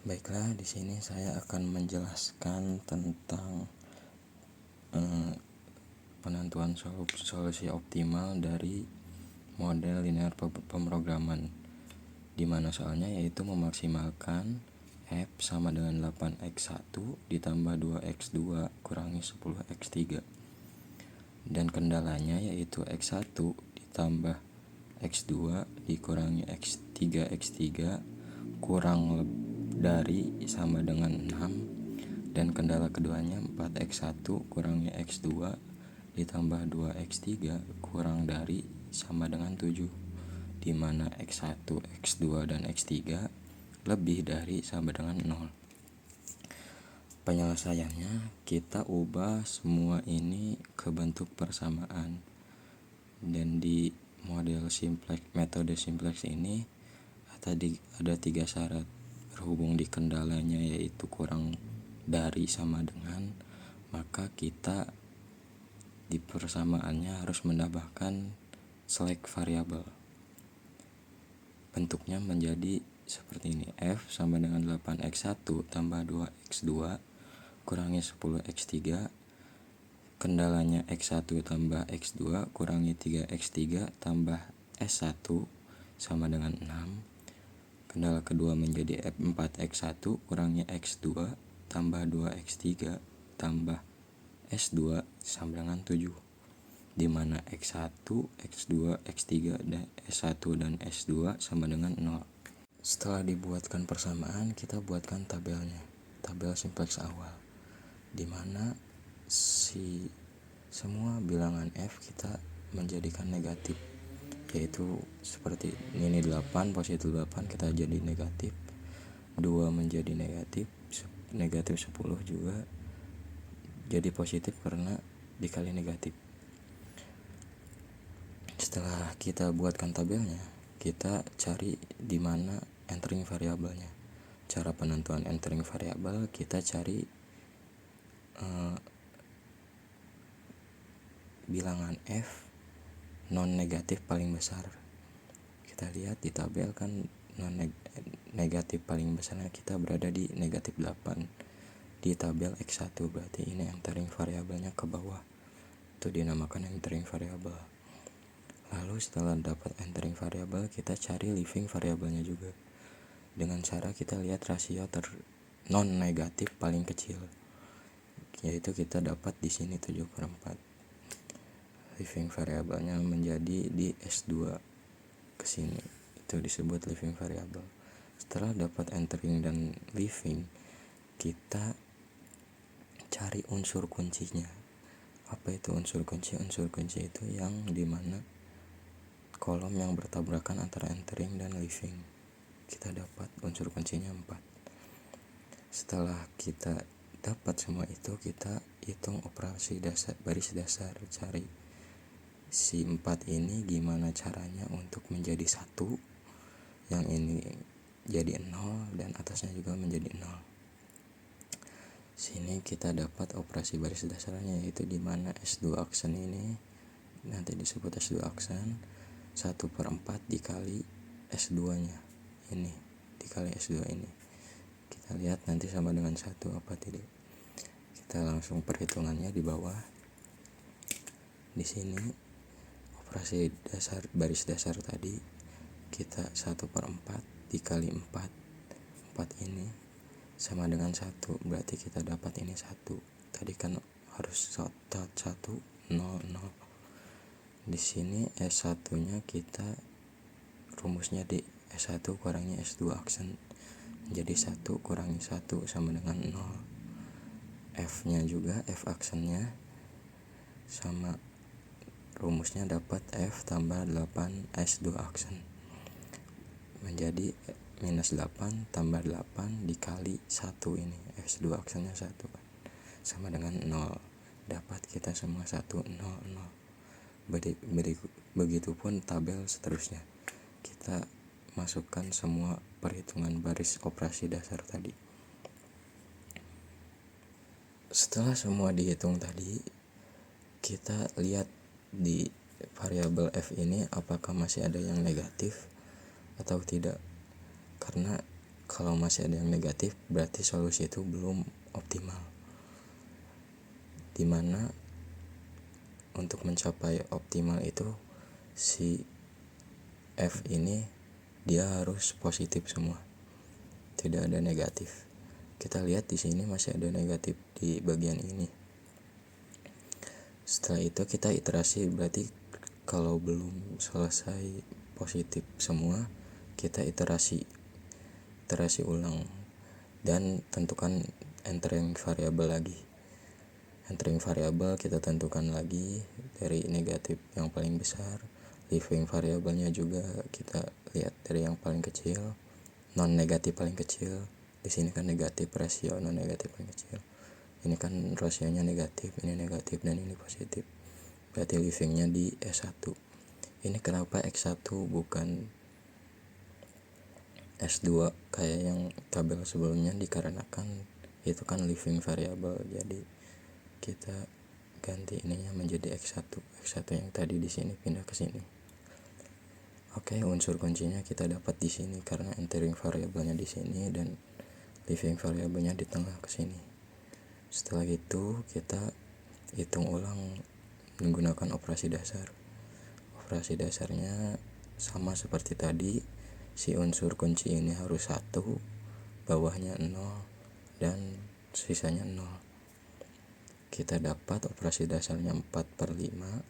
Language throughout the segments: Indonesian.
Baiklah, di sini saya akan menjelaskan tentang penentuan solusi optimal dari model linear pemrograman, di mana soalnya yaitu memaksimalkan F sama dengan 8x1 ditambah 2x2 kurangi 10x3, dan kendalanya yaitu x1 ditambah x2 dikurangi x3 kurang dari sama dengan 6, dan kendala keduanya 4x1 kurangi x2 ditambah 2x3 kurang dari sama dengan 7, di mana x1, x2, dan x3 lebih dari sama dengan 0. Penyelesaiannya, kita ubah semua ini ke bentuk persamaan, dan di metode simplex ini ada 3 syarat berhubung di kendalanya yaitu kurang dari sama dengan, maka kita di persamaannya harus menambahkan select variabel. Bentuknya menjadi seperti ini: F sama dengan 8x1 tambah 2x2 kurangi 10x3, kendalanya x1 tambah x2 kurangi 3x3 tambah s1 sama dengan 6, kendala kedua menjadi F4x1 kurangi x2 tambah 2x3 tambah s2 sama dengan 7, di mana x1, x2, x3, dan s1 dan s2 sama dengan 0. Setelah dibuatkan persamaan, kita buatkan tabelnya, tabel simplex awal, di mana semua bilangan F kita menjadikan negatif, yaitu seperti ini 8, positif 8 kita jadi negatif, 2 menjadi negatif 10 juga jadi positif karena dikali negatif. Setelah kita buatkan tabelnya, kita cari di mana entering variabelnya. Cara penentuan entering variabel, kita cari bilangan F non negatif paling besar. Kita lihat di tabel kan negatif paling besarnya kita berada di negatif 8 di tabel X1, berarti ini entering variabelnya ke bawah, itu dinamakan entering variabel. Lalu setelah dapat entering variabel, kita cari leaving variabelnya juga dengan cara kita lihat rasio non negatif paling kecil, yaitu kita dapat di sini 7/4. Leaving variabelnya menjadi di S2 ke sini, itu disebut leaving variabel. Setelah dapat entering dan leaving, kita cari unsur kuncinya. Apa itu unsur kunci? Unsur kunci itu yang dimana kolom yang bertabrakan antara entering dan leaving. Kita dapat unsur kuncinya 4. Setelah kita dapat semua itu, kita hitung operasi baris dasar, cari si 4 ini gimana caranya untuk menjadi 1, yang ini jadi 0 dan atasnya juga menjadi 0. Sini kita dapat operasi baris dasarnya, yaitu di mana S2 aksen ini nanti disebut S2 aksen 1/4 dikali S2 nya ini dikali S2 ini. Kita lihat nanti sama dengan 1 apa tidak. Kita langsung perhitungannya di bawah. Di sini operasi dasar baris dasar tadi kita 1/4 dikali 4 ini sama dengan 1, berarti kita dapat ini 1. Tadi kan harus 1 0 0. Di sini S1 nya kita rumusnya di S1 kurangi S2 aksen menjadi 1 kurangi 1 sama dengan 0. F nya juga, F aksennya sama rumusnya dapat F tambah 8 S2 aksen menjadi minus 8 tambah 8 dikali 1 ini, S2 aksennya 1 sama dengan 0. Dapat kita semua 1 0 0. Begitupun tabel seterusnya. Kita masukkan semua perhitungan baris operasi dasar tadi. Setelah semua dihitung tadi, kita lihat di variabel F ini apakah masih ada yang negatif atau tidak, karena Kalau masih ada yang negatif, berarti solusi itu belum optimal. Dimana untuk mencapai optimal itu si F ini dia harus positif semua, tidak ada negatif. Kita lihat di sini masih ada negatif di bagian ini. Setelah itu kita iterasi, berarti kalau belum selesai positif semua, kita iterasi ulang dan tentukan entering variabel lagi. Entering variabel kita tentukan lagi dari negatif yang paling besar. Leaving variabelnya juga kita lihat dari yang paling kecil, non negatif paling kecil. Di sini kan negatif, rasio non negatif paling kecil. Ini kan rasionya negatif, ini negatif, dan ini positif. Berarti leavingnya di S1. Ini kenapa X1 bukan S2 kayak yang tabel sebelumnya, dikarenakan itu kan leaving variable. Jadi kita ganti ininya menjadi X1 yang tadi di sini pindah ke sini. Oke, unsur kuncinya kita dapat di sini karena entering variabelnya di sini dan leaving variabelnya di tengah ke sini. Setelah itu kita hitung ulang menggunakan operasi dasar. Operasi dasarnya sama seperti tadi, si unsur kunci ini harus 1, bawahnya 0, dan sisanya 0. Kita dapat operasi dasarnya 4/5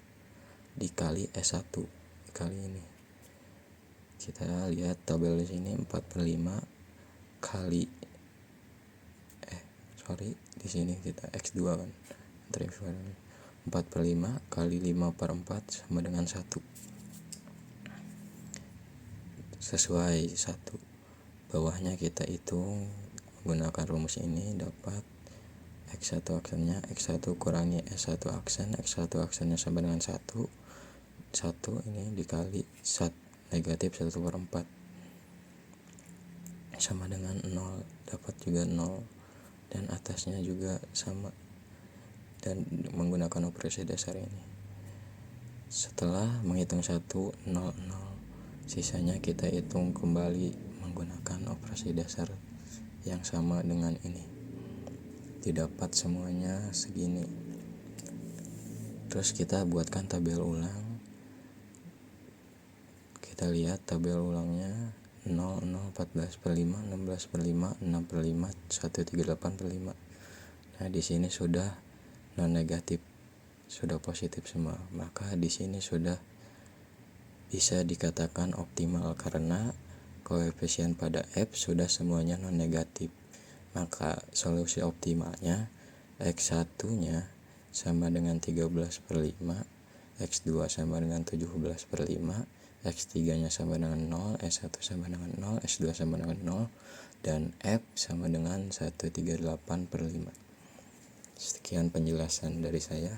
dikali S1 kali ini. Kita lihat tabel di sini 4/5 kali di sini kita X2 kan. 4/5 kali 5/4 sama dengan 1. Sesuai 1. Bawahnya kita hitung menggunakan rumus ini, dapat X1 aksennya X1 kurangi S1 aksen. X1 aksennya sama dengan 1 ini dikali negatif 1/4 sama dengan 0, dapat juga 0, dan atasnya juga sama, dan menggunakan operasi dasar ini. Setelah menghitung 1, 0, 0, sisanya kita hitung kembali menggunakan operasi dasar yang sama dengan ini. Didapat semuanya segini. Terus kita buatkan tabel ulang. Kita lihat tabel ulangnya 0, 0, 14/5, 16/5, 6/5, 138/5. Nah, di sini sudah non negatif, sudah positif semua. Maka di sini sudah bisa dikatakan optimal karena koefisien pada F sudah semuanya non negatif. Maka solusi optimalnya X1-nya sama dengan 13/5, X2 sama dengan 17/5, X3-nya sama dengan 0, S1 sama dengan 0, S2 sama dengan 0, dan F sama dengan 138/5. Sekian penjelasan dari saya.